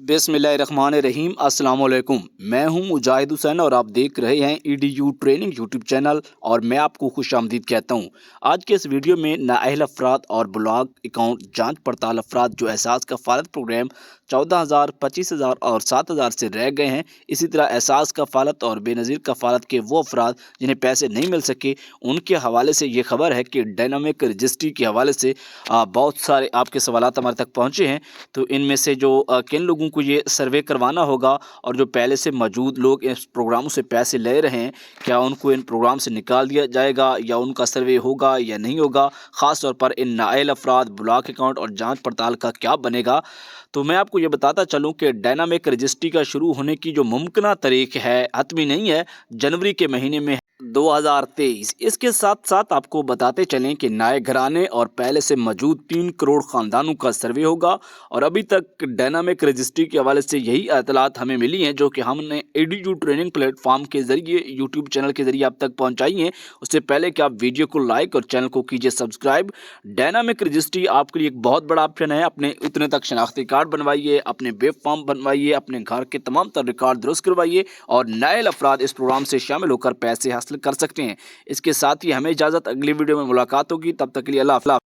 बिस्मिल्लाहिर्रहमानिर्रहीम। अस्सलाम वालेकुम। मैं हूं मुजाहिद हुसैन और आप देख रहे हैं EDU ट्रेनिंग यूट्यूब चैनल और मैं आपको खुशामदीद कहता हूं। आज के इस वीडियो में नाअहल अफराद और ब्लॉक अकाउंट जांच पड़ताल अफराद जो एहसास कफ़ालत प्रोग्राम 14,000, 25,000 और 7,000 से रह गए हैं, इसी तरह एहसास कफ़ालत और बेनज़ीर कफ़ालत के वो अफराद जिन्हें पैसे नहीं मिल सके, उनके हवाले से ये खबर है कि डायनामिक रजिस्ट्री के हवाले से बहुत सारे आपके सवालात हमारे तक पहुँचे हैं। तो इनमें से जो किन लोगों को ये सर्वे करवाना होगा और जो पहले से मौजूद लोग इस प्रोग्रामों से पैसे ले रहे हैं, क्या उनको इन प्रोग्राम से निकाल दिया जाएगा या उनका सर्वे होगा या नहीं होगा। ख़ास तौर पर इन नाअहल अफराद, ब्लॉक अकाउंट और जांच पड़ताल का क्या बनेगा। तो मैं आपको ये बताता चलूँ कि डायनामिक रजिस्ट्री का शुरू होने की जो मुमकिन तारीख है, हतमी नहीं है, जनवरी के महीने में 2023। इसके साथ साथ आपको बताते चलें कि नए घराने और पहले से मौजूद 3 करोड़ ख़ानदानों का सर्वे होगा और अभी तक डायनामिक रजिस्ट्री के हवाले से यही इत्तलात हमें मिली हैं जो कि हमने EDU ट्रेनिंग प्लेटफॉर्म के ज़रिए यूट्यूब चैनल के ज़रिए आप तक पहुंचाई हैं। उससे पहले कि आप वीडियो को लाइक और चैनल को कीजिए सब्सक्राइब। डायनामिक रजिस्ट्री आपके लिए एक बहुत बड़ा ऑप्शन है। अपने उतने तक शनाख्ती कार्ड बनवाइए, अपने वेब फॉर्म बनवाइए, अपने घर के तमाम तर रिकॉर्ड दुरुस्त करवाइए और नाअहल अफराद इस प्रोग्राम से शामिल होकर पैसे हासिल कर सकते हैं। इसके साथ ही हमें इजाज़त, अगली वीडियो में मुलाकात होगी। तब तक के लिए अल्लाह हाफ़िज़।